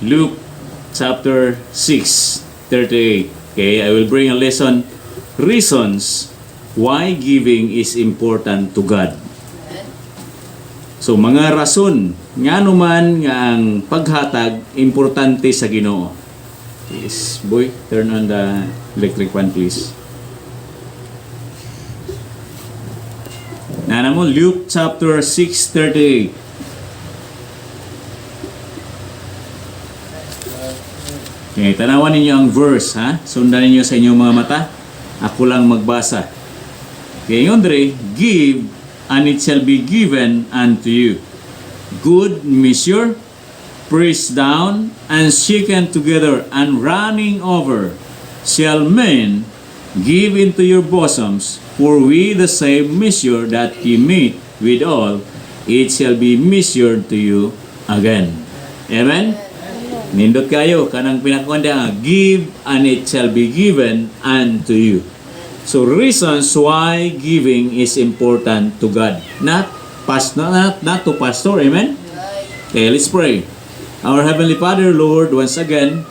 Luke chapter 6:38. Okay, I will bring a lesson, reasons why giving is important to God. So mga rason nga naman nga ang paghatag importante sa Ginoo. Yes, boy, turn on the electric fan please. Nana mo, Luke chapter 6:38. Okay, tanawan ninyo ang verse, ha? Sundan ninyo sa inyong mga mata. Ako lang magbasa. Okay, yun dre, give, and it shall be given unto you. Good measure, pressed down, and shaken together, and running over, shall men give into your bosoms, for we the same measure that ye meet withal, it shall be measured to you again. Amen? Nindot kayo, kanang pinakunda, give and it shall be given unto you. So reasons why giving is important to God. Not to pastor, amen? Okay, let's pray. Our Heavenly Father, Lord, once again,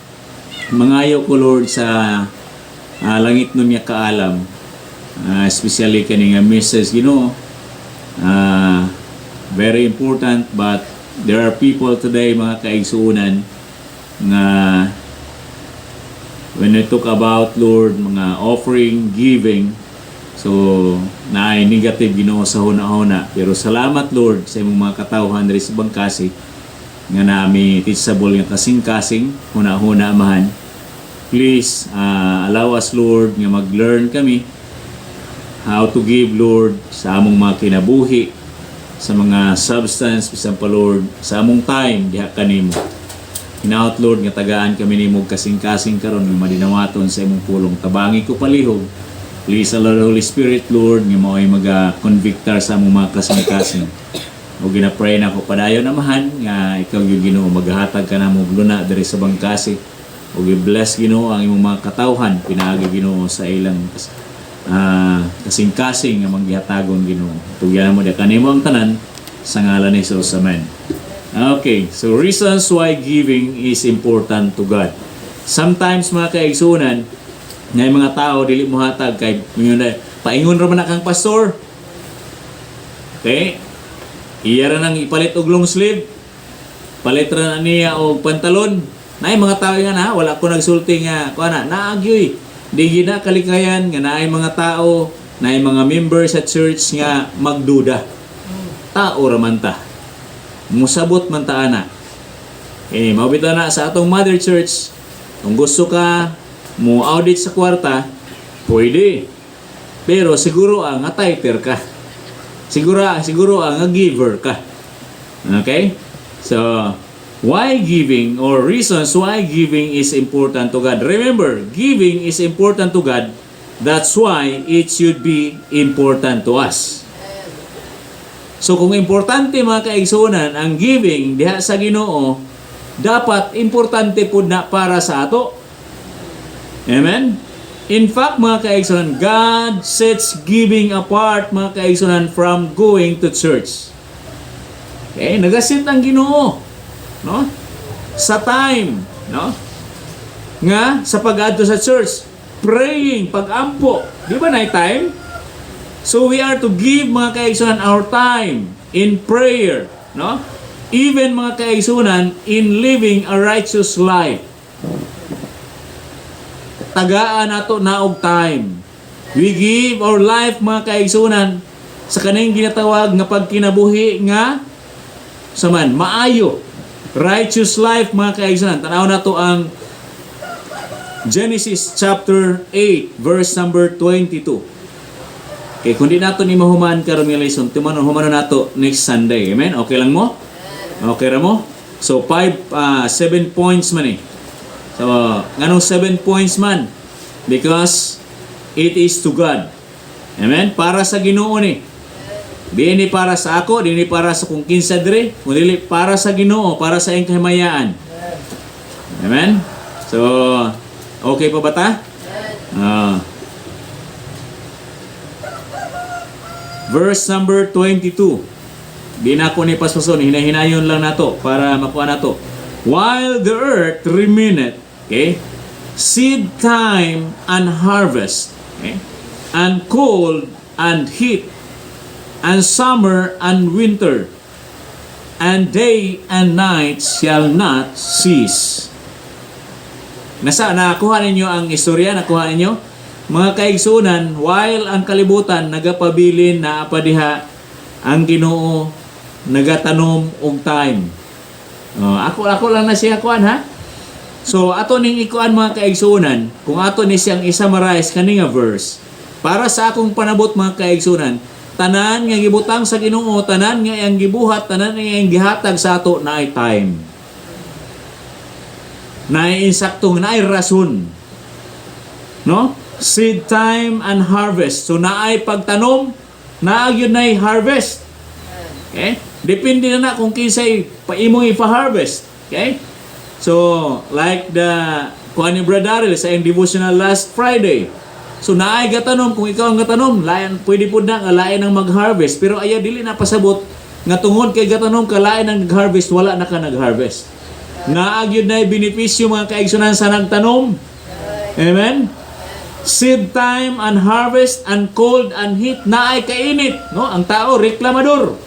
mangayo ko Lord sa langit nun niya kaalam. Especially kaning message, very important, but there are people today, mga kaigsuunan, nga when I talk about Lord mga offering, giving, so naay negative Ginoo sa huna-huna, pero salamat Lord sa imong mga katawhan diri sa bangkasi nga nami teachable nga kasing-kasing huna-huna amahan. Please allow us Lord nga mag-learn kami how to give Lord sa among mga kinabuhi, sa mga substance bisan pa Lord sa among time diha kanimo. Hinaut Lord nga tagaan kami nimo kasing-kasing karon nga madinawaton sa imong pulong. Tabangi ko palihog. Please allow the Holy Spirit Lord nga mao'y maga-convictar sa among mga kasing-kasing. O gina-pray na ko padayon amahan nga ikaw yung Ginoo maghatag ka namo luna diri sa bangkasi. O gi-bless Ginoo ang imong mga katawhan pinaagi Ginoo sa ilang kasing-kasing nga manggihatagon Ginoo. Tugyan mo di kanimo ang tanan sa ngalan ni Jesus. Amen. Okay, so reasons why giving is important to God. Sometimes mga kaigsunan, nga mga tao dili mo hatag kay paingon ra man na kang pastor. Okay? Iya ra nang ipalit og long sleeve. Palit ra na niya og pantalon. Naay mga tao nga na wala ko nagsulti nga kuana naagyoy. Di gina kalikayan nga naay mga tao, naay mga members sa church nga magduda. Tao ra man ta. Musabot man ta ana. Mabita na sa atong mother church. Kung gusto ka mo audit sa kwarta, pwede. Pero siguro ang tither ka. Siguro ang giver ka. Okay? So, why giving or reasons why giving is important to God. Remember, giving is important to God. That's why it should be important to us. So kung importante mga kaigsunan ang giving diha sa Ginoo, dapat importante pud na para sa ato. Amen? In fact mga kaigsunan, God sets giving apart mga kaigsunan from going to church. Okay, nagasit ang Ginoo, no? Sa time, no? Nga sa pag-adto sa church, praying, pag-ampo, di ba na time? So we are to give mga kaigsunan our time in prayer, no? Even mga kaigsunan in living a righteous life. Tagaan nato na og time. We give our life mga kaigsunan sa kaning ginatawag nga pagkinabuhi nga saman maayo. Righteous life mga kaigsunan. Tanaw nato ang Genesis chapter 8 verse number 22. Okay, kung di nato ni mahuman karon nga lesson, humanon nato next Sunday. Amen? Okay lang mo? Okay ra mo? So 7 points man eh. So, nganong 7 points man? Because it is to God. Amen? Para sa Ginoo ni. Di ni para sa ako, di ni para sa kung kinsa dire, kundi para sa Ginoo, para sa iyang kahimayaan. Amen? So, okay pa ba ta? Verse number 22. Di na ako ni paspason, hinahinayon lang nato para makuha nato. while the earth remaineth, okay, seed time and harvest, okay, and cold and heat, and summer and winter, and day and night shall not cease. Nakuha ninyo ang istorya, nakuha ninyo? Mga kaigsunan, while ang kalibutan nagapabilin na apadiha, ang Ginoo nagatanom og time. Ako lang na siya kuan ha. So ato ning ikuan mga kaigsunan, kung ato ni siyang i-summarize kani nga verse, para sa akong panabot mga kaigsunan, tanan nga gibutang sa Ginoo, tanan nga iyang gibuhat, tanan nga iyang gihatag sa ato na ay time. Na ay insaktong, na ay rason. No? Seed time and harvest. So na ay pagtanom, na yun na ay harvest. Okay? Depende na kung kinsay paimong ipa-harvest. Okay? So, like the kuha ni Brother Daryl sa iyong devotional last Friday. So, naay gatanom, kung ikaw ang gatanom, lain, pwede po na, lain ang mag-harvest. Pero ayaw, dili na pasabot, nga tungod kay gatanom, kalain ang nag-harvest, wala na ka nag-harvest. Naagyod na benepisyo mga kaigsunan sa nagtanom. Amen? Seed time and harvest and cold and heat, naay kainit. No? Ang tao, reklamador.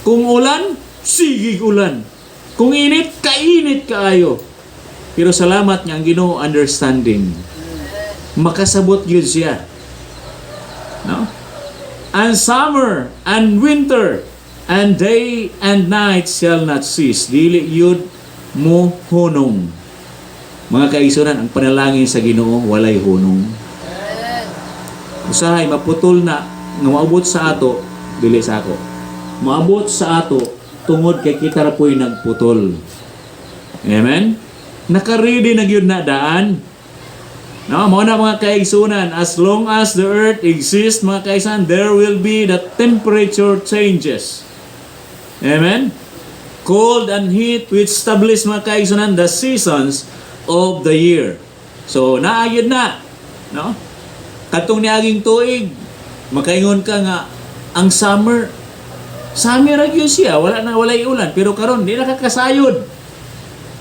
Kung ulan, sige ulan. Kung init, kainit kaayo. Pero salamat nga ang Ginoo understanding. Makasabot yun siya. No? And summer and winter and day and night shall not cease. Dili yun mo hunong. Mga kaigsunan, ang panalangin sa Ginoo walay hunong. Usahay maputol na nga maabot sa ato, dili sa ako. Maabot sa ato tungod kay kita ra po'y nagputol. Amen? Naka-ready na gyud na daan. No, mo na mga kaigsunan, as long as the earth exists, mga kaigsunan, there will be the temperature changes. Amen? Cold and heat which establish mga kaigsunan the seasons of the year. So, naayod na. No? Katong niaging tuig, makaingon ka nga, ang summer ra gyud siya, walay ulan, pero karon di nakakasayod.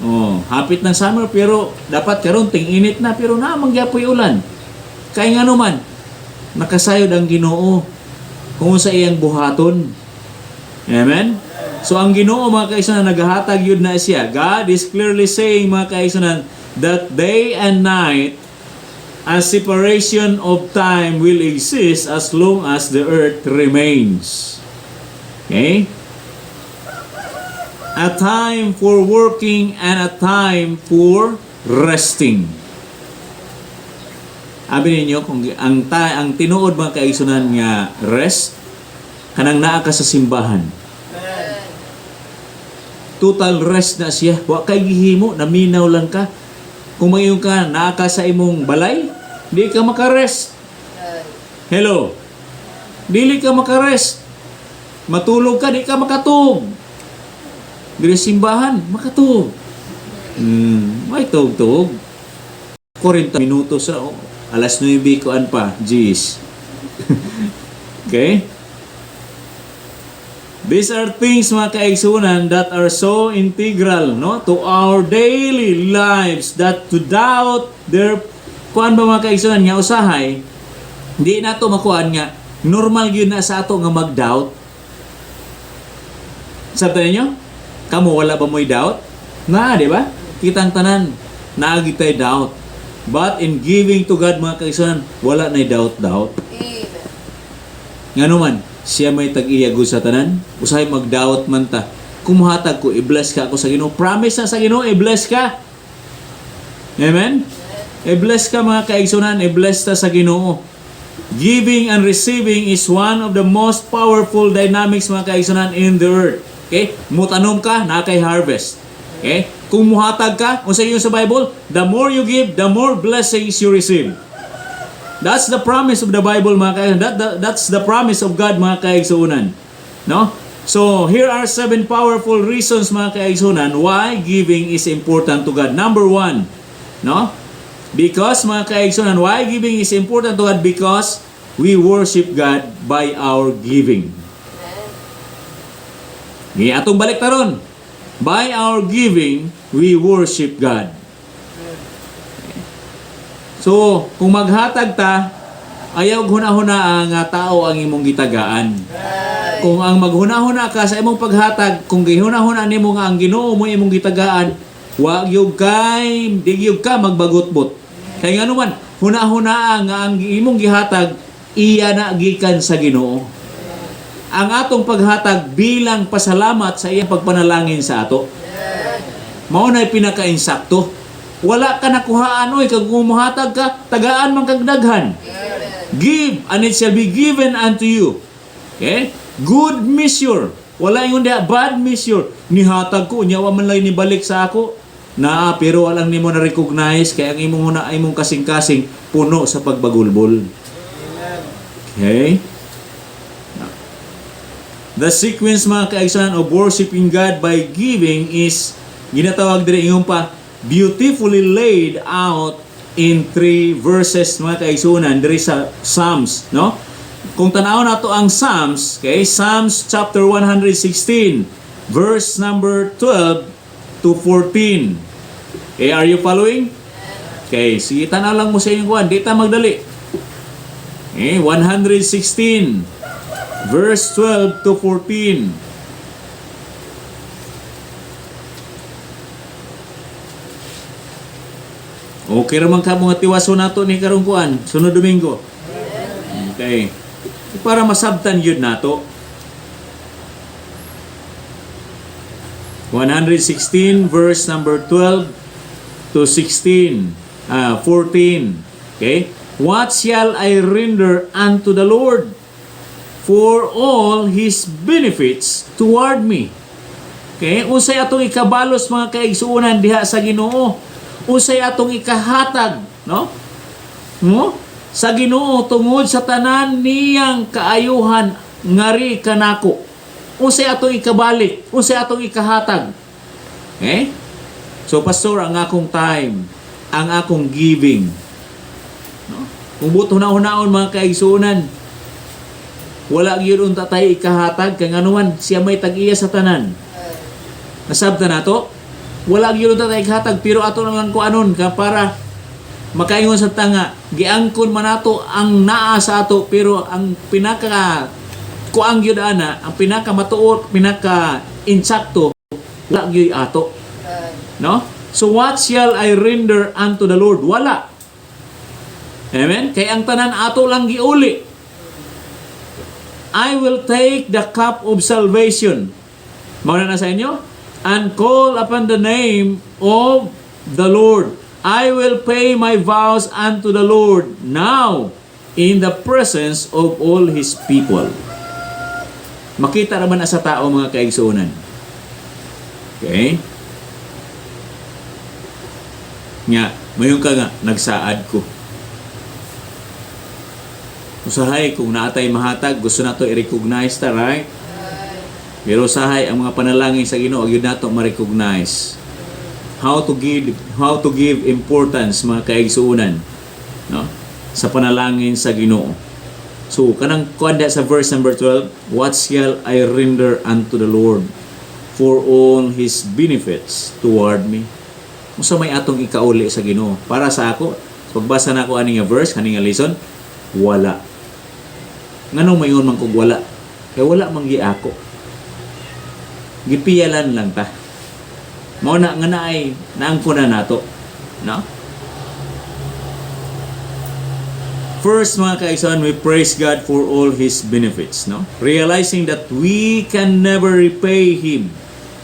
Oh, hapit ng summer pero dapat karon ting-init na pero namang gyapoy ulan. Kay ngano man nakasayod ang Ginoo kung sa iyang buhaton. Amen. So ang Ginoo mga kaigsunan nagahatag yun na siya. God is clearly saying mga kaigsunan that day and night a separation of time will exist as long as the earth remains. Okay? A time for working and a time for resting. Abi ninyo kung ang tinuod mga kaigsunan nga rest kanang naa ka sa simbahan. Total rest na siya. Wa kay gihimo, naminaw lang ka. Kung mayon ka naa ka sa imong balay, di ka makarest. Hello. Dili ka makarest. Matulog ka, di ka makatug. Dili simbahan, makatug. May tug-tug. 40 minutos na, alas 9 kuan pa, jeez. Okay? These are things mga kaigsunan that are so integral, no, to our daily lives that to doubt their kuan ba mga kaigsunan nga usahay, di na to makuan nga normal gyud na sa ato nga mag-doubt. Sabi niyo, kamo wala ba mo'y doubt? Na, di ba? Kitang tanan, naagi tayo doubt. But in giving to God mga kaigsunan, wala na doubt. Nga naman, siya may tag-iyago sa tanan, usahay mag-doubt man ta. Kumuhatag ko, i-bless ka ako sa Ginoo. Promise na sa Ginoo, i-bless ka. Amen? I-bless ka mga kaigsunan, i-bless ta sa Ginoo. Giving and receiving is one of the most powerful dynamics mga kaigsunan in the earth. Okay? Mutanom ka, nakay harvest. Okay? Kung muhatag ka, kung sa iyo sa Bible, the more you give, the more blessings you receive. That's the promise of the Bible, mga kaigsunan. That's the promise of God, mga kaigsunan. No? So, here are 7 powerful reasons, mga kaigsunan, why giving is important to God. Number 1, no? Because, mga kaigsunan, why giving is important to God? Because we worship God by our giving. Atong balik taron. By our giving, we worship God. So, kung maghatag ta, ayaw huna-huna nga tao ang imong gitagaan. Kung ang maghuna-huna ka sa imong paghatag, kung gihuna-huna nimo nga ang Ginoo mo imong gitagaan, wag yug kay digyug ka magbagot-bot. Kay nga naman, huna-huna nga ang imong gihatag iya na gikan sa Ginoo. Ang atong paghatag bilang pasalamat sa iyang pagpanalangin sa ato. Mao na'y pinaka-insakto. Wala ka nakuhaan oy kag muhatag ka, tagaan man kag daghan. Give and it shall be given unto you. Okay? Good measure. Wala yung diha bad measure. Nihatag ko nya wa man lay nibalik sa ako. Pero walang nimo na recognize kay ang imong kasing-kasing puno sa pagbagulbol. Okay? The sequence mga kaigsunan of worshiping God by giving is ginatawag diri ingon pa beautifully laid out in 3 verses mga kaigsunan diri sa Psalms, no? Kung tanaw nato ang Psalms, okay? Psalms chapter 116 verse number 12 to 14. Okay, are you following? Okay, sige tanaw lang mo sa inyong kuan, di ta magdali. Okay, 116 verse 12 to 14. Okay raman ka mga tiwaso nato ni karong kuan sunod Domingo. Okay. Para masabtan yun nato. 116 verse number 12 to 16, 14. Okay? What shall I render unto the Lord for all His benefits toward me? Okay? Unsay atong ikabalos mga kaigsuonan diha sa Ginoo? Unsay atong ikahatag, no? No? Sa Ginoo tungod sa tanan niyang kaayuhan ngari kanako. Unsay atong ikabalik? Unsay atong ikahatag? Okay? So pastor, ang akong time, ang akong giving. No? Kung buto na hunaon mga kaigsuonan, wala gyud unta tayo ikahatag kay nganuman siya may tag-iya sa tanan. Nasabta nato? Wala gyud unta tayo ikahatag pero ato naman ko anon ka para makaingon sa tanga, giangkon man nato ang naa sa ato pero ang pinaka kuang gyud ana, ang pinaka matuod, pinaka insakto wala gyud ato. No? So what shall I render unto the Lord? Wala. Amen? Kay ang tanan ato lang giuli. I will take the cup of salvation. Mauna na sa inyo? And call upon the name of the Lord. I will pay my vows unto the Lord now in the presence of all His people. Makita naman na sa tao mga kaigsuonan. Okay? Nga, mayon ka nga, nagsaad ko. Usahay, kung naatay mahatag, gusto na to i-recognize ta, right? Pero usahay, ang mga panalangin sa Ginoo, yun na to ma-recognize. How to give importance mga kaigsuonan, no? Sa panalangin sa Ginoo. So, kanang kuanda sa verse number 12, what shall I render unto the Lord for all His benefits toward me? Kung may atong ikauli sa Ginoo. Para sa ako, pagbasa na ako aning verse, kaning lesson, wala. Nganong mayon man kog wala? Kaya wala man gi ako. Gipiyalan lang ta. Mao na nga naay naangkon na nato, no? First mga kaigsoon, we praise God for all His benefits, no? Realizing that we can never repay Him.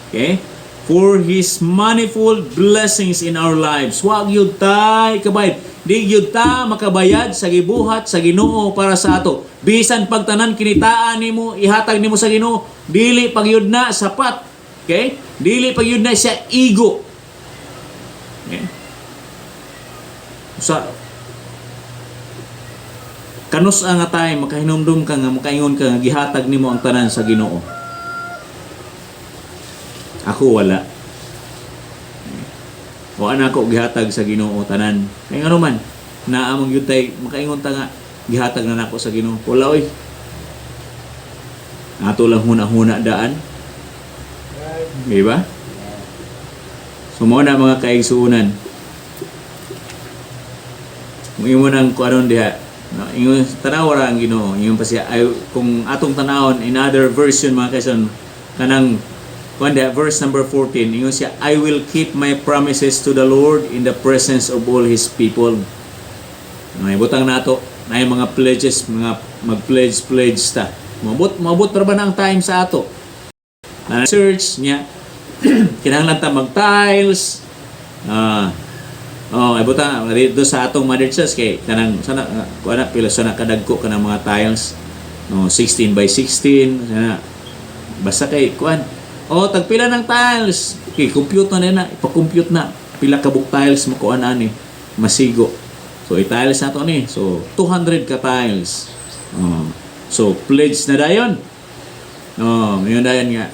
Okay? For His manifold blessings in our lives. Wag yun tay kabayad. Di yun ta makabayad sa gibuhat sa Ginoo para sa ato. Bisan pagtanan kinitaan nimo, ihatag nimo sa Ginoo, dili pagyud na sapat. Okay? Dili pagyud na siya ego. Okay? Sa kanus nga tay makahinumdum ka nga makaingon ka nga gihatag nimo ang tanan sa Ginoo. Ako wala. O ana ko gihatag sa Ginoo tanan. Kay ngano man naamong gyud tay makaingon ta nga gihatag na nako sa Ginoo. Wala oy. Ato lang huna-huna daan. Di ba? So, mo na mga kaigsuunan. Imo nang kuanon diha. No, ingon tanaw ra ang Ginoo. Ingon pa siya ay kung atong tanawon in other version mga kaigsuunan kanang kuan diha verse number 14 ingon siya I will keep my promises to the Lord in the presence of all his people. May butang nato na mga pledges, mga mag-pledge ta. Mabot ra ba na ang time sa ato? Na search niya kinahanglan ta mag-tiles. Ay buta dito sa atong Mother Church kay kanang sana kuana pila sana kadagko kanang mga tiles. 16 by 16 sana. Basta kay kuan. Tagpila ng tiles. Okay, compute na ipa-compute na pila ka book tiles mo kuan ani masigo. So i-tiles na to ni. So 200 ka tiles. So pledge na dayon. Yun dayon nga.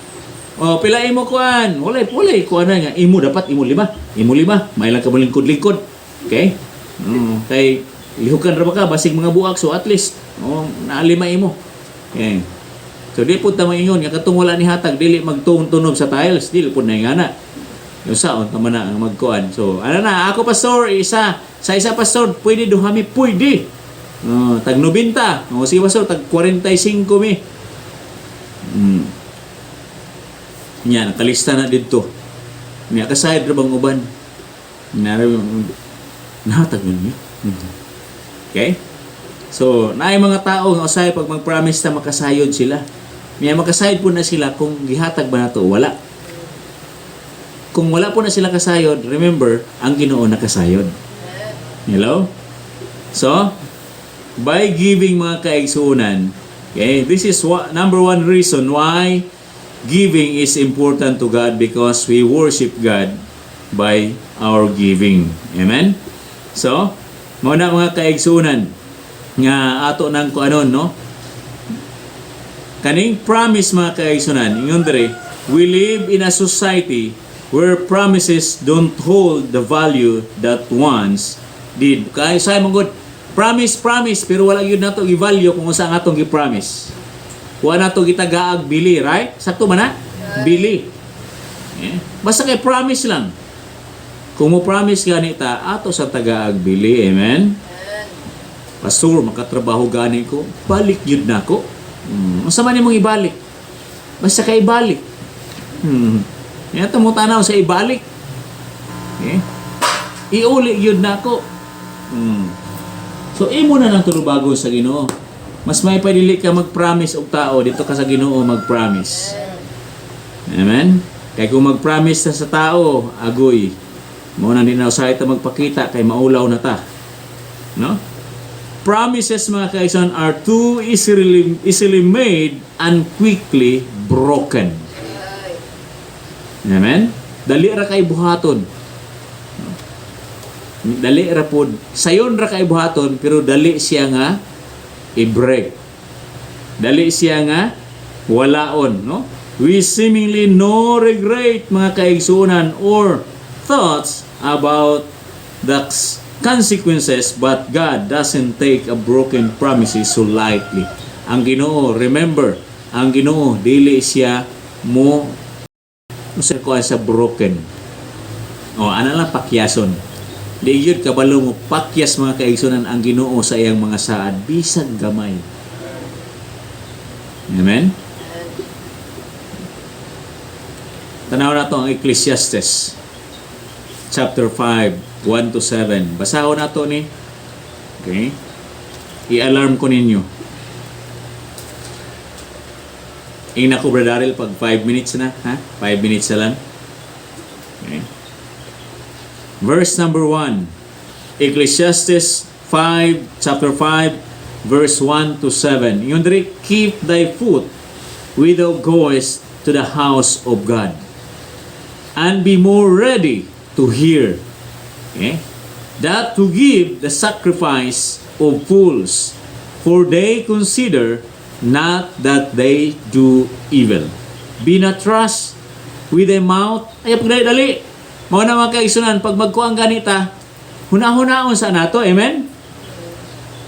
Pila imo kuan? Wala kuan na nga. Imo dapat imo 5. Imo 5. May lang ka lingkod-lingkod. Okay? Kay lihukan ra ba ka basig mga buak so at least na 5 imo. Okay. So di pud ta maingon nga katong wala ni hatag dili magtunog sa tiles, dili pud na ingana. Yung saon tama na ang magkuan. So ano na ako pastor isa pastor pwede duhami pwede. Tag 90. Sige pastor tag 45 mi. Nya nakalista na didto. Nya kasayad ra bang uban? Nahatag niyo. Okay? So, naay mga tao nga usay pag mag-promise ta makasayod sila. May makasayod po na sila kung gihatag ba nato wala. Kung wala po na sila kasayod, remember, ang Ginoo nakasayod. Hello? So, by giving mga kaigsuunan, okay, this is number one reason why giving is important to God because we worship God by our giving. Amen? So, muna mga kaigsuunan nga ato nang kuanon, no? Kaning promise mga kaigsuunan, ingon dere, we live in a society where promises don't hold the value that once did. Kaya say mong good, promise, pero wala yun nato i-value kung saan atong gi-promise. Wala nato gitagaag bili, right? Sakto man na? Bili. Basta kay promise lang. Kung mo promise ganita, ato sa tagaag bili. Amen? Pastor, makatrabaho gani ko. Balik yun na ko. Masama ni mong ibalik. Basta kay ibalik. Ito mo tanaw sa ibalik. Iuli yun na ko. So, imo na lang tulubago sa Ginoo. Mas may padili ka mag-promise og tao dito ka sa Ginoo mag-promise. Amen? Kaya kung mag-promise ta sa tao, agoy. Mo na din na usahay ta magpakita kay maulaw na ta. No? Promises mga kaigsoon are too easily made and quickly broken. Amen? Dali ra kay buhaton. Dali ra pod. Sayon ra kay buhaton pero dali siya nga i-break. Dali siya nga walaon, no? We seemingly no regret mga kaigsuunan or thoughts about the consequences, but God doesn't take a broken promises so lightly. Ang Ginoo, remember, ang Ginoo dili siya mo sa broken. Ana lang pakyason. Di yun kabalo mo pakyas mga kaigsunan ang Ginoo sa iyang mga saad bisag gamay. Amen? Tanaw na ito ang Ecclesiastes chapter 5 1 to 7. Basahon na ito ni. Okay? I-alarm ko ninyo. Ina ko Brother Daryl pag 5 minutes na. 5 minutes na lang. Okay? Verse number 1. Ecclesiastes 5, chapter 5, verse 1 to 7. Yun diri, keep thy foot with thou goest to the house of God, and be more ready to hear. Okay? That to give the sacrifice of fools, for they consider not that they do evil. Be not trust with thy mouth. Ay, dali. Mga na mga kaigsunan, pag magkuang ganita, huna-hunaon sa nato, amen?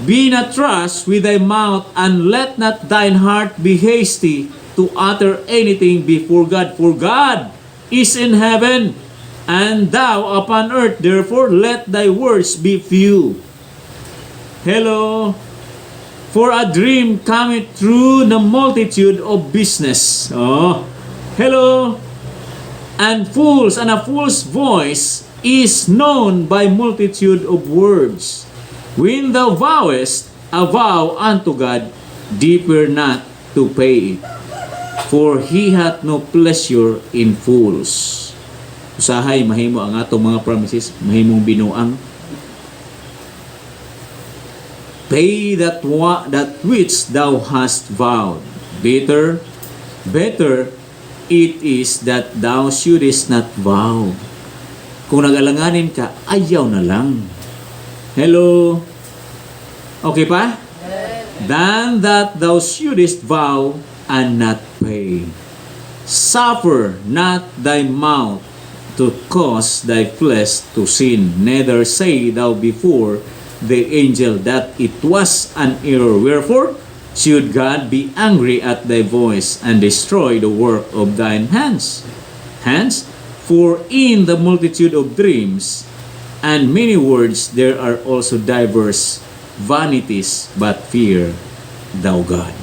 Be not trust with thy mouth, and let not thine heart be hasty to utter anything before God. For God is in heaven, And thou upon earth, therefore, let thy words be few. Hello. For a dream cometh through the multitude of business. Oh. Hello. And a fool's voice is known by multitude of words. When thou vowest a vow unto God, deeper not to pay it. For he hath no pleasure in fools. Usahay, mahimo ang atong mga promises, mahimong binuang. Pay that which thou hast vowed. Better it is that thou shouldest not vow. Kung nag-alanganin ka, ayaw na lang. Hello? Okay pa? Than that thou shouldest vow and not pay. Suffer not thy mouth to cause thy flesh to sin, neither say thou before the angel that it was an error. Wherefore should God be angry at thy voice and destroy the work of thine hands? For in the multitude of dreams and many words there are also diverse vanities, but fear thou God.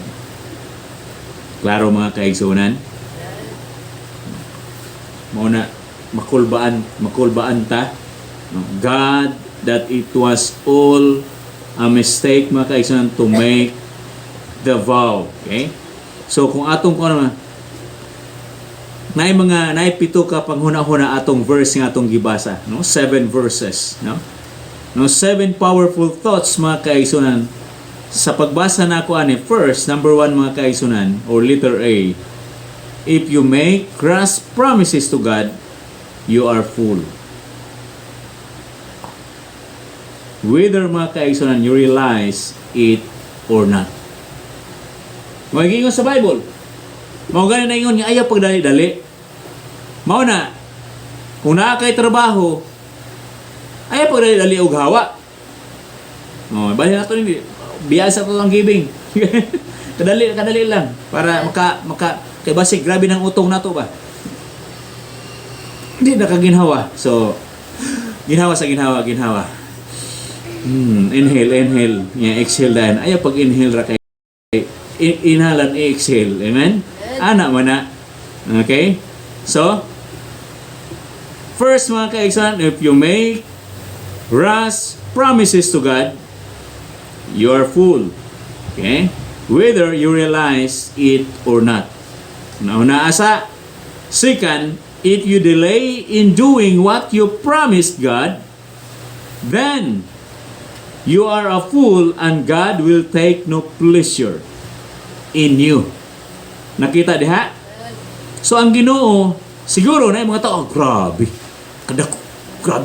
Klaro mga kaigsunan? Muna, makulbaan ta. God, that it was all a mistake mga kaigsunan to make the vow. Okay? So kung atong naipito ka panghuna-huna atong verse nga atong gibasa, no? 7 verses, no? No, 7 powerful thoughts mga kaigsunan. Sa pagbasa na ako ani, first, number 1 mga kaigsunan, or letter A, if you make rash promises to God, you are fool. Whether mga kaigsunan you realize it or not. Magiingon sa Bible. Mao gani na ingon nga ayaw pagdali-dali. Mao na kung naa kay trabaho, ayaw pagdali-dali og hawa. Oh, bali nato ni biyasa to ang giving. kadali lang para maka kay basig grabe ng utong nato ba. Hindi nakaginhawa. So ginhawa. Inhale. Yeah, exhale dan. Ayaw pag inhale ra kay inhalan exhale. Amen? Ana man na. Okay? So, first mga kaigsunan, if you make rash promises to God, you are fool. Okay? Whether you realize it or not. Nauna asa. Second, if you delay in doing what you promised God, then you are a fool and God will take no pleasure in you. Nakita diha? So ang Ginoo, siguro na yung mga tao, grabe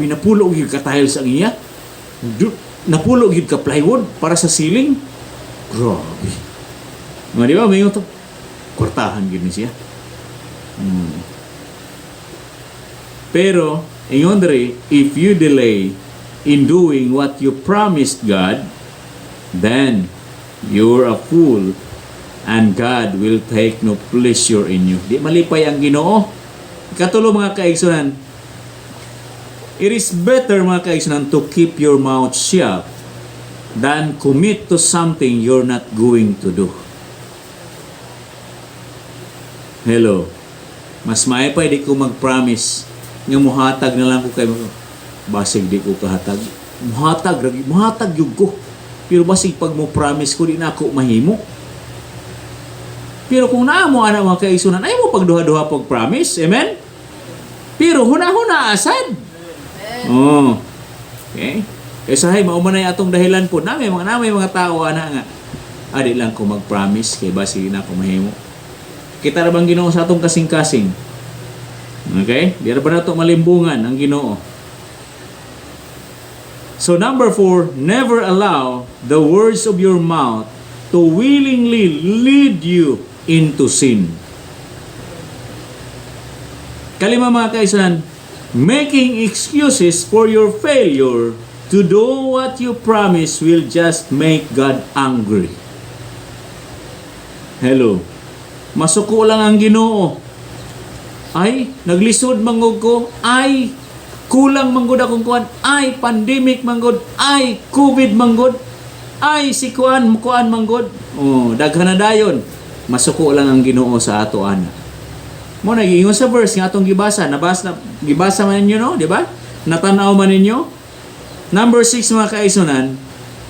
napulo gyud ka tiles ang iya. Napulo gyud ka plywood para sa ceiling. Grabe. Mga di ba, may yung kwartahan gyud ni siya. Pero, ingon diri, if you delay in doing what you promised God, then you're a fool and God will take no pleasure in you. Di malipay ang Ginoo. Ikatulo mga kaigsunan, it is better mga kaigsunan to keep your mouth shut than commit to something you're not going to do. Hello. Mas maipay di ko mag-promise nga muhatag na lang ko kay basig di ko kahatag. Muhatag yun ko. Pero basig pag mo promise ko di na ako mahimo. Pero kung naa mo ana mga kaigsunan, ay mo pagduha-duha pag promise. Amen? Pero huna-huna asad. Oh. Okay? Kaysa hay maumanay atong dahilan po namay mga tao ana nga adi lang ko mag-promise kay basig na ako mahimo. Kita ra bang Ginoo sa atong kasing-kasing? Okay? Di ra ba nato malimbungan ang Ginoo? So number 4, never allow the words of your mouth to willingly lead you into sin. Kalima mga kaigsunan, making excuses for your failure to do what you promise will just make God angry. Hello. Masuko lang ang Ginoo. Ay, naglisod mangog ko. Ay, kulang manggod akong kuan, ay pandemic manggod, ay COVID manggod, ay si kuan manggod. Oh, daghan na dayon. Masuko lang ang Ginoo sa ato ana. Mo nagingon sa verse nga atong gibasa, gibasa man ninyo no, di ba? Natanaw man ninyo. Number 6 mga kaigsunan,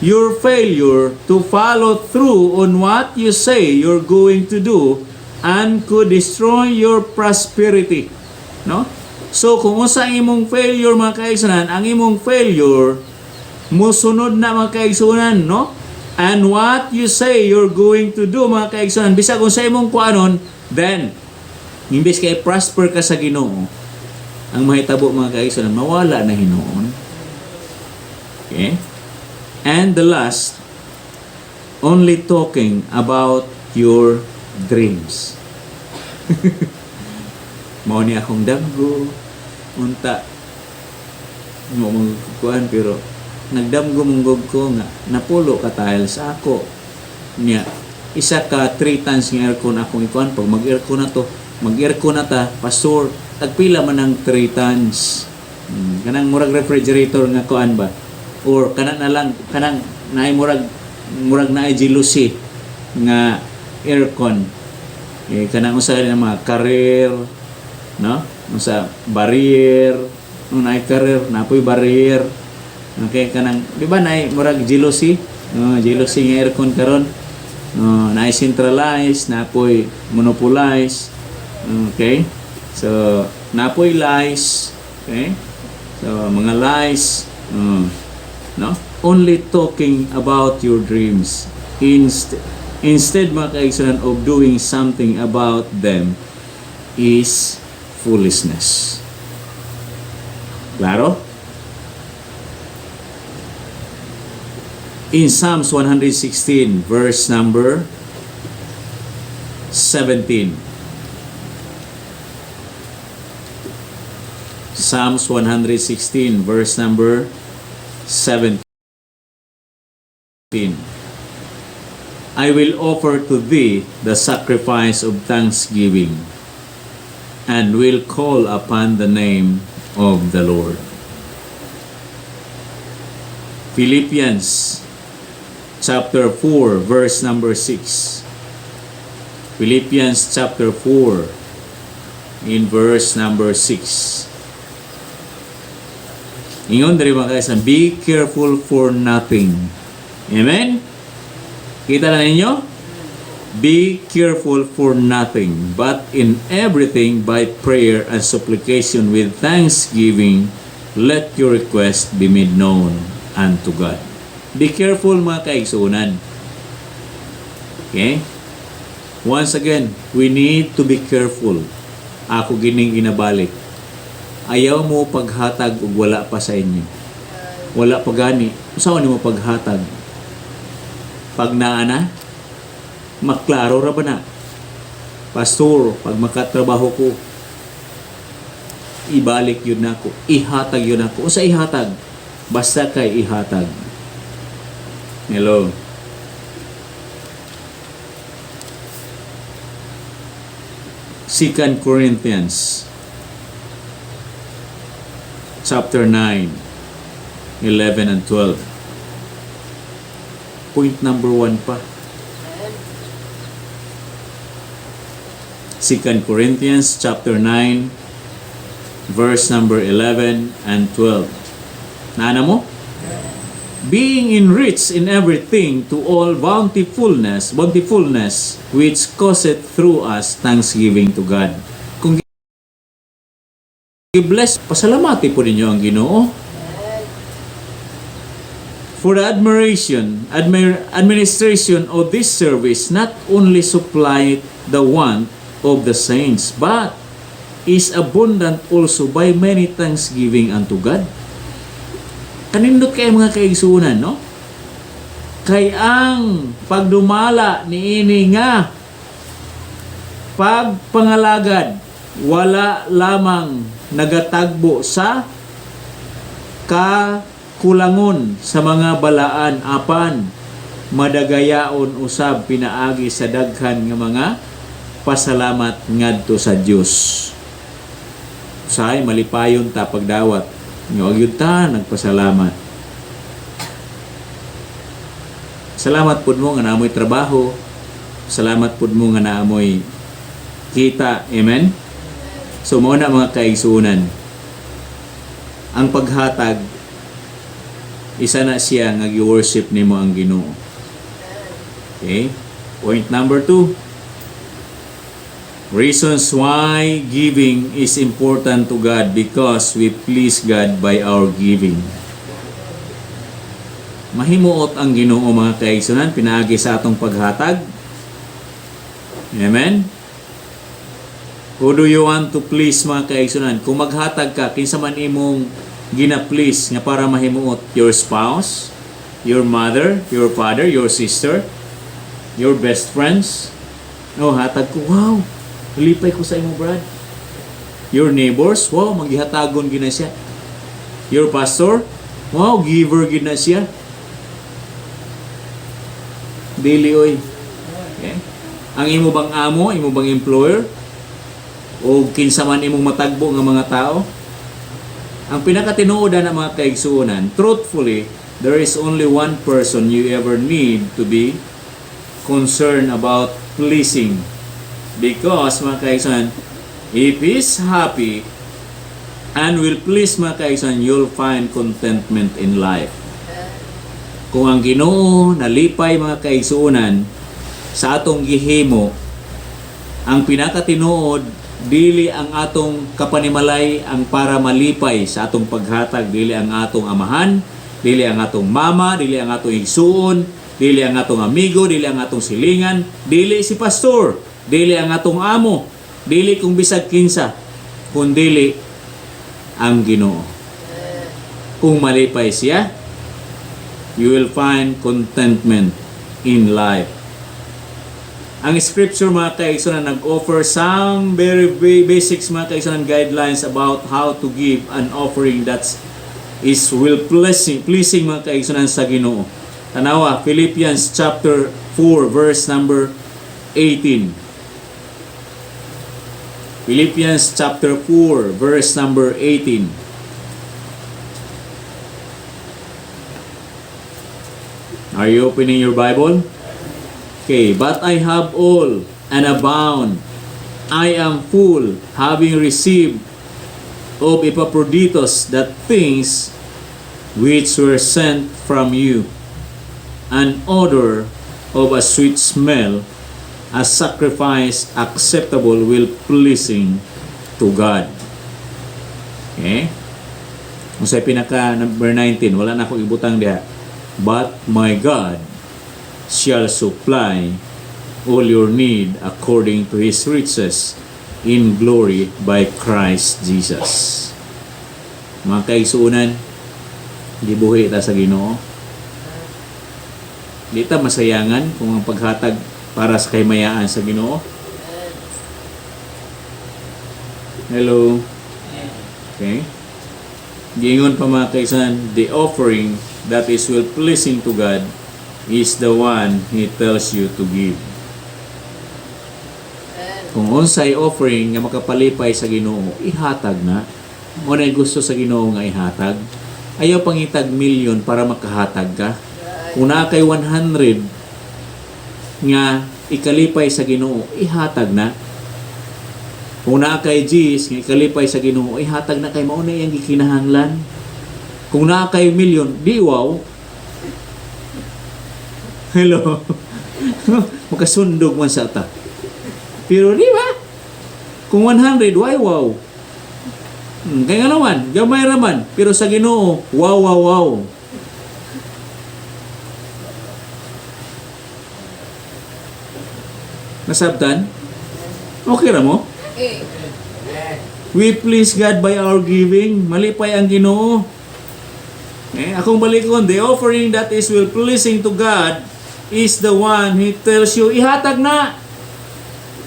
your failure to follow through on what you say you're going to do and could destroy your prosperity. No? So kung unsa ang imong failure mga kaigsunan, ang imong failure musunod na mga kaigsunan, no? And what you say you're going to do mga kaigsunan, bisag kung sa imong kuanon, then imbes kay prosper ka sa Ginoo, ang mahitabo mga kaigsunan, mawala na hinuon. Okay? And the last, only talking about your dreams. Mao ni akong damgo, unta mo magkuan pero nagdamgo munggog ko nga napulo ka tiles ako niya isa ka 3 tons ng aircon akong ikuan pag mag-aircon na ta pastor tagpila man ng 3 tons kanang murag refrigerator nga kuan ba or kanang na lang kanang naay murag naay jealousy nga aircon kanang usa na mga career no usa barrier naay career napoy barrier. Okay, kanang di ba naay murag jealousy jealousy nga aircon karon naay centralized napoy monopolize. Okay, so napoy lies. Okay, so mga lies no only talking about your dreams instead mga kaigsunan of doing something about them is foolishness. Klaro? In Psalms 116, verse number 17. Psalms 116, verse number 17. I will offer to thee the sacrifice of thanksgiving and will call upon the name of the Lord. Philippians chapter 4 verse number 6. Philippians chapter 4 in verse number 6. Ingon diri mga kaisan, be careful for nothing. Amen? Kita na ninyo? Be careful for nothing, but in everything by prayer and supplication with thanksgiving, let your request be made known unto God. Be careful mga kaigsunan. Okay? Once again, we need to be careful. Ako gining ginabalik. Ayaw mo paghatag ug wala pa sa inyo. Wala pa gani. Usaw ni mo paghatag? Pag naana, maklaro ra ba na? Pastor, pag makatrabaho ko, ibalik yun ako. Ihatag yun ako. Usa ihatag? Basta kay ihatag. Hello. Second Corinthians chapter 9, 11 and 12. Point number 1 pa. Second Corinthians chapter 9, verse number 11 and 12. Naana mo? Being enriched in everything to all bountifulness which causeth through us thanksgiving to God. Kung i-bless, pasalamati po ninyo ang Ginoo. For the administration of this service not only supply the want of the saints, but is abundant also by many thanksgiving unto God. Kanindot kayo mga kaigsunan, no? Kay ang pagdumala ni ini nga pagpangalagad wala lamang nagatagbo sa kakulangon sa mga balaan apan madagayaon usab pinaagi sa daghan nga mga pasalamat ngadto sa Dios. Say malipayon ta pagdawat Nga wag yun ta, nagpasalamat. Salamat pud mo nga naamoy trabaho. Salamat pud mo nga naamoy kita. Amen? So, mao na mga kaigsuunan. Ang paghatag, isa na siya nga gi-worship nimo ang Ginoo. Okay? Point number 2. Reasons why giving is important to God because we please God by our giving. Mahimuot ang Ginoo mga kaigsunan, pinaagi sa atong paghatag. Amen? Who do you want to please mga kaigsunan? Kung maghatag ka, kinsa man imong gina-please nga para mahimuot? Your spouse, your mother, your father, your sister, your best friends. Oh, hatag ko, wow, lipay ko sa imo, Brad. Your neighbors, wow, maghihatagon gina siya. Your pastor, wow, giver gina siya. Dili oy. Okay? Ang imo bang amo, imo bang employer, o kinsa man imong matagbo nga mga tao, ang pinakatinuodan ng mga kaigsuonan, truthfully, there is only one person you ever need to be concerned about pleasing. Because, mga kaigsuonan, if He's happy and will please mga kaigsuonan, you'll find contentment in life. Kung ang Ginoo nalipay mga kaigsuonan sa atong gihimo, ang pinakatinuod dili ang atong kapanimalay ang para malipay sa atong paghatag, dili ang atong amahan, dili ang atong mama, dili ang atong igsuon, dili ang atong amigo, dili ang atong silingan, dili si pastor, dili ang atong amo, dili kung bisag kinsa, kundi ang Ginoo. Kung malipay siya, you will find contentment in life. Ang scripture mga kaigsunan nag-offer some very basics mga kaigsunan guidelines about how to give an offering that is pleasing mga kaigsunan sa Ginoo. Tanawa, Philippians chapter 4 verse number 18. Philippians chapter 4 verse number 18. Are you opening your Bible? Okay, but I have all and abound. I am full, having received of Epaphroditus the things which were sent from you, an odor of a sweet smell, a sacrifice acceptable, will pleasing to God. Okay? Kung sa pinaka number 19, wala na akong ibutang diha. But my God shall supply all your need according to His riches in glory by Christ Jesus. Mga kaigsuunan, gibuhi ta sa Ginoo. Di ta masayangan kung ang paghatag para sa kaymayaan sa Ginoo. Hello. Okay. Giingon pa mga kaigsuunan, the offering that is well pleasing to God is the one He tells you to give. Kung unsay offering nga makapalipay sa Ginoo, ihatag na. Mo na gusto sa Ginoo nga ihatag. Ayaw pangitag milyon para makahatag ka. Kung na kay 100 nga ikalipay sa Ginoo, ihatag na. Kung na kay G's nga ikalipay sa Ginoo, ihatag na kay mao na iyang gikinahanglan. Kung na kay milyon, di wow. Hello. Makasundog man sa ta. Pero di ba? Kung 100, why wow? Kaya nga naman, gamay raman. Pero sa Ginoo, wow, wow, wow. Nasabtan? Okay ra mo? We please God by our giving. Malipay ang Ginoo. Akong balikon, the offering that is well pleasing to God is the one He tells you, ihatag na.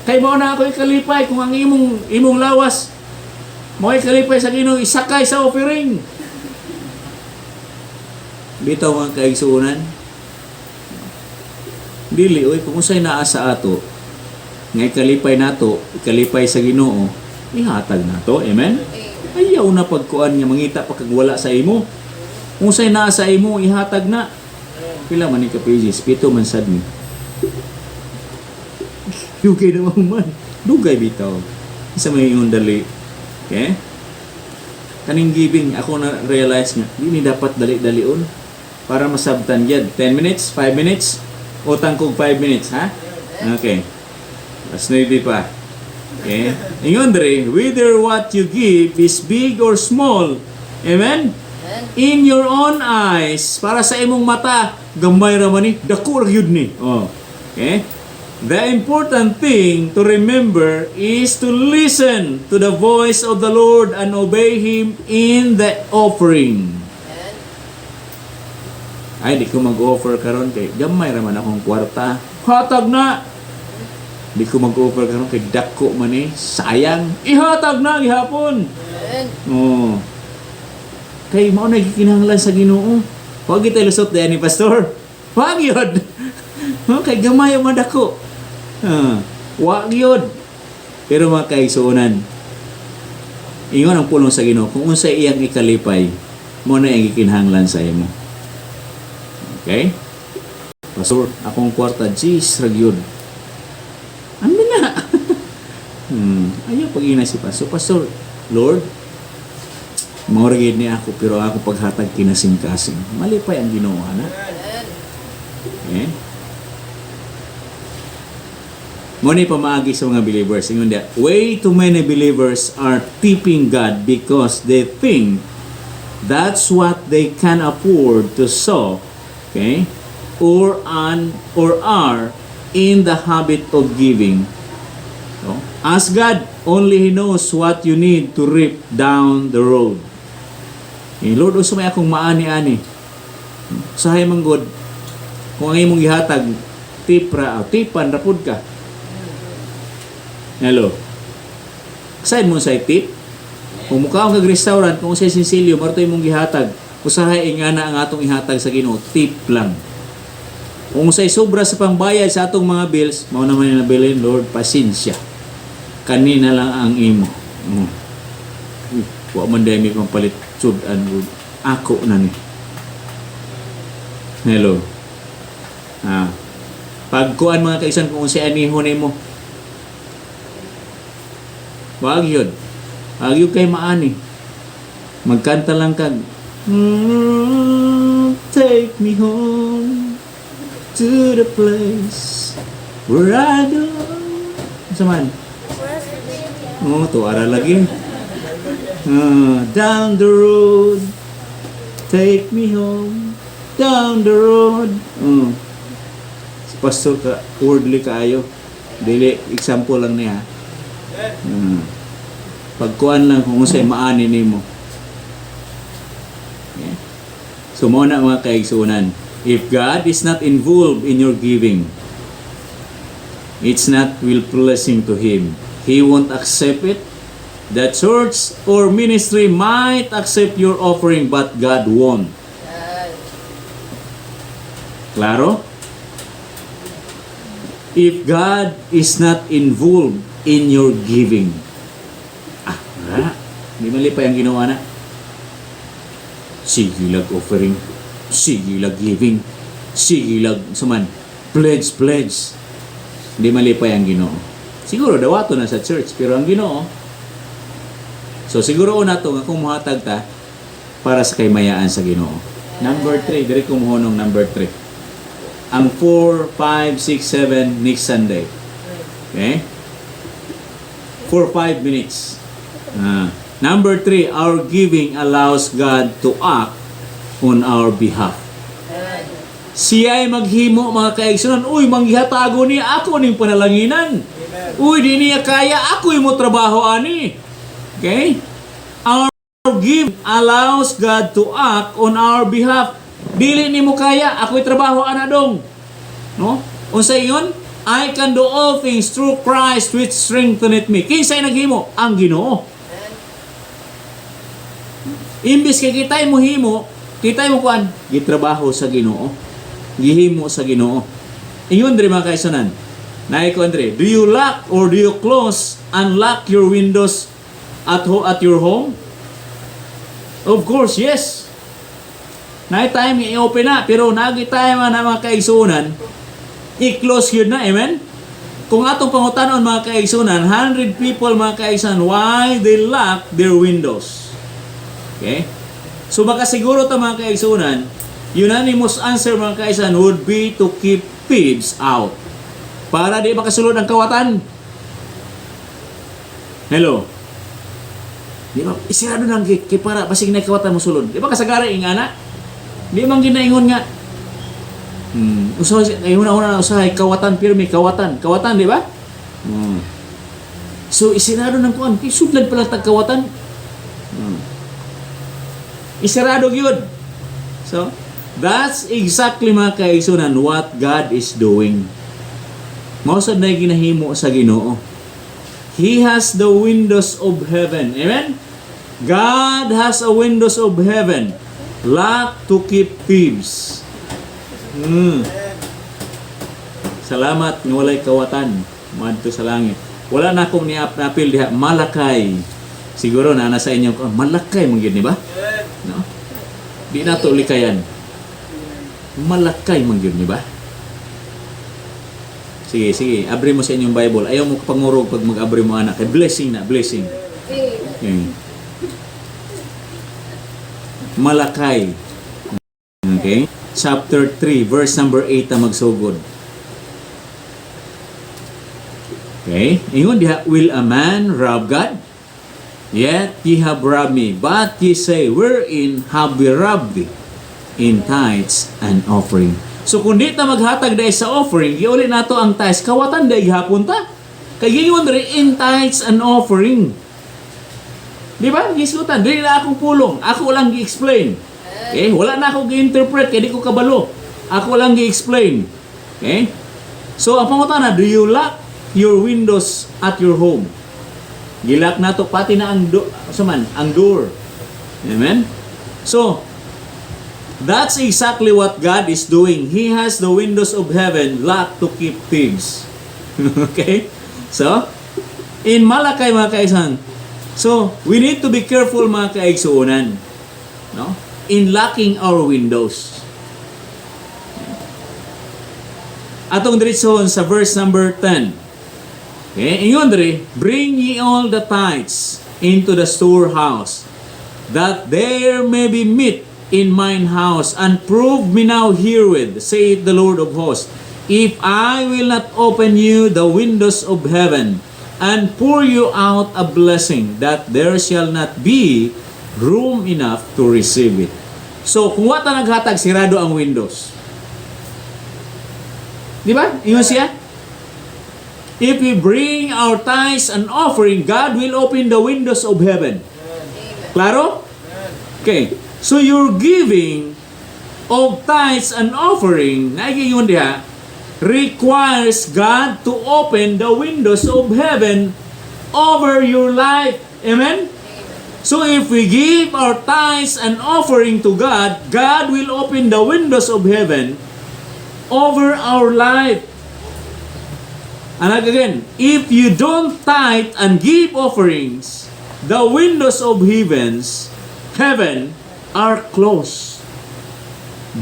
Kay mo na ako ikalipay kung ang imong lawas mo ikalipay sa Ginoo, isakay sa offering. Bitaw mga kaigsuunan. Dili oy kung unsay naa sa ato nga ikalipay nato, ikalipay sa Ginoo, ihatag nato. Amen. Ayaw na pagkuan nga mangita pa kag wala sa imo. Unsay naa sa imo ihatag na. Pila man ni ka pages? 7 man sad ni. Dugay na man. Dugay bitaw. Isa may ingon dali. Okay? Kaning giving, ako na realize nga, di ni dapat dali-dalion para masabtan yan. 10 minutes, 5 minutes, utang kog 5 minutes, ha? Okay. Mas naibi pa. Okay? Ingon dre, whether what you give is big or small, amen? In your own eyes, para sa imong mata, gamay ra man ni, dako ra gyud ni. Oh. Okay? The important thing to remember is to listen to the voice of the Lord and obey Him in the offering. Ay, di ko mag-offer karon kay gamay ra man akong kwarta. Hatag na! Di ko mag-offer karon kay dako man eh. Sayang. Ihatag na gihapon. Oh. Kay mao na gikinahanglan sa Ginoo. Huwag kita lusot diyan ni pastor. Huwag yun. Kay gamay ang madako. Wag yun. Pero mga kaigsuonan, ingon ang pulong sa Ginoo kung unsa iyang ikalipay, mo na ang gikinahanglan sa imo. Okay? Pastor, akong kwarta, jeez, ragyod. Ano na? Ayaw pag-ina si Pastor. Pastor, Lord, mauragid niya ako, pero ako paghatag kinasing-kasing. Malipay ang Ginoo, na. Okay? Muna pamaagi sa mga believers. Ingon dia, way too many believers are tipping God because they think that's what they can afford to sow, okay, or are in the habit of giving. So, ask God, only He knows what you need to reap down the road. Okay, Lord, uso may akong maani-ani. Sahay manggod, kung ang imong gihatag, tipan, rapod ka. Hello. Side mo sa tip. Kung mukha kang restaurant, kung sa sinsilyo, marto imong gihatag. Usahay ingana ang atong ihatag sa Ginoo, tip lang. Kung say sobra sa pangbayad sa atong mga bills, mao naman yung nabilin, Lord, pasensya. Kanina lang ang imo. Wa man dami pang palit sudan ako na ni. Hello. Pagkuan mga kaisan kung si anihon mo. Wag yun. Wag yun kay maani. Magkanta lang kag take me home to the place where I go. Saman? Oh, tuara lagi. Down the road, take me home. Down the road. Si pastor ka, wordly kaayo. Dili, example lang niya. Pagkuan lang kung sa'y maani nimo. Okay. So mo na mga kaigsunan, if God is not involved in your giving, it's not will pleasing to Him. He won't accept it. The church or ministry might accept your offering, but God won't. Claro? If God is not involved in your giving, di malipay ang ginawa na. Sige lag offering, sige lag giving, sige lag suman, pledge. Di malipay ang Ginoo. Siguro dawato na sa church, pero ang Ginoo, so siguro na to nga kung muhatag ta para sa kaymayaan sa Ginoo. Number 3, dire ko muhonong number 3. Ang 4, 5, 6, 7 next Sunday. Okay? For 5 minutes. Number 3, our giving allows God to act on our behalf. Siya ay maghimo mga kaigsunan. Uy, manghihatago niya ako ning panalanginan. Uy, di niya kaya ako yung mo trabaho ani. Okay? Our giving allows God to act on our behalf. Dili ni mo kaya ako yung trabaho ana dong. No? Unsa iyon? I can do all things through Christ which strengtheneth me. Kinsay naghimo? Ang Ginoo. Imbis kay kitay mo himo, kitay mo kuan, gitrabaho sa Ginoo. Gihimo sa Ginoo. Ingon diri mga kaigsunan. Nay ko Andre, do you lock or do you close, unlock your windows at your home? Of course, yes. Night time, i-open na. Pero nagi time na mga kaigsunan, i-close yun na. Amen? Kung atong pangutanon mga kaigsunan, 100 people mga kaigsunan, why they lock their windows? Okay? So baka siguro ito mga kaigsunan, unanimous answer mga kaigsunan would be to keep thieves out. Para di makasulod ang kawatan. Hello? Di ba? Isirado ng gate kay para basig na kawatan mo sulod. Di ba kasagari ing ana? Di man ginaingon nga. Usahay ay una usahay kawatan pirmi kawatan. Kawatan di ba? So isirado ng kuan, isudlan pala tag kawatan. Isirado gyud. So that's exactly mga kaigsunan what God is doing. Mao sad na ginahimo sa Ginoo. He has the windows of heaven. Amen? God has a windows of heaven locked to keep thieves. Salamat nga walay kawatan madto sa langit. Wala na akong ni-apil diha malakay. Siguro na nasa inyo malakay mong gyud ni ba? No? Di na to likayan. Malakay mong gyud ni ba? Sige, abri mo sa inyong Bible. Ayaw mo pangurog pag mag-abri mo anak. Blessing na, blessing. Okay. Malakay. Okay? Chapter 3, verse number 8 na magsugod. Okay? Ingon diha, will a man rob God? Yet ye have robbed me. But ye say, wherein have we robbed thee? In tithes and offering. So kung di ta maghatag dahil sa offering, giuli nato ang tithes, kawatan dahil gihapon ta. Kaya gingon rin in tithes and offering. Di ba? Giskutan, dili na akong pulong. Ako lang gi-explain. Okay? Wala na ako gi-interpret, kaya di ko kabalo. Ako lang gi-explain. Okay? So ang pangutana, do you lock your windows at your home? Gilak na to pati na ang ang door. Amen? So, that's exactly what God is doing. He has the windows of heaven locked to keep thieves. Okay? So, in Malakay mga kaigsunan, so, we need to be careful mga kaigsunan, no? In locking our windows. Atong diretsohon sa verse number 10. Okay? Ingon diri, bring ye all the tithes into the storehouse, that there may be meat in mine house, and prove me now herewith, saith the Lord of hosts, if I will not open you the windows of heaven, and pour you out a blessing, that there shall not be room enough to receive it. So, kung wata naghatag, sirado ang windows. Di ba? Ingon siya? If we bring our tithes and offering, God will open the windows of heaven. Klaro? Okay. So your giving of tithes and offering, nagiyon diha, requires God to open the windows of heaven over your life. Amen? So if we give our tithes and offering to God, God will open the windows of heaven over our life. And again, if you don't tithe and give offerings, the windows of heaven are closed.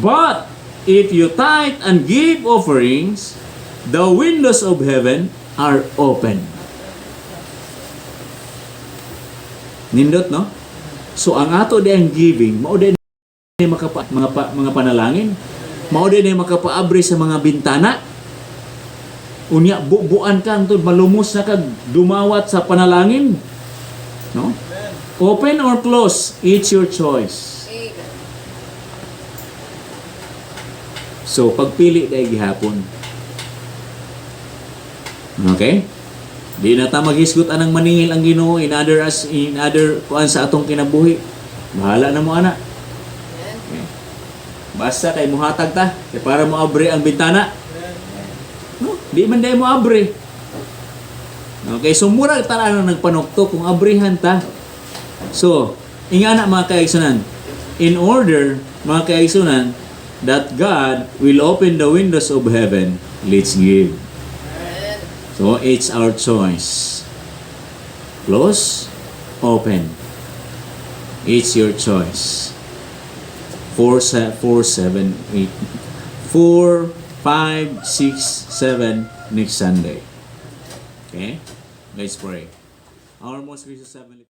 But if you tithe and give offerings, the windows of heaven are open. Nindot, no? So ang ato di ang giving, mao din mga panalangin, mao din makapaabri sa mga bintana. Unya bubuan ka tud malumos na kag dumawat sa panalangin. No? Open or close, it's your choice. So pagpili dai gihapon. Okay? Di na ta maghisgot anang maningil ang Ginoo in other kuan sa atong kinabuhi. Bahala na mo ana. Okay. Basta kay muhatag ta, kay para mo abri ang bintana. No, di man day mo abri. Okay, so murag tanan nagpanukto kung abrihan ta. So, ingana mga kaigsunan, in order mga kaigsunan that God will open the windows of heaven, let's give. So, it's our choice. Close, open. It's your choice. 4, 7, 8, 4, 5, 6, 7 next Sunday. Okay? Let's pray. Our most gracious Heavenly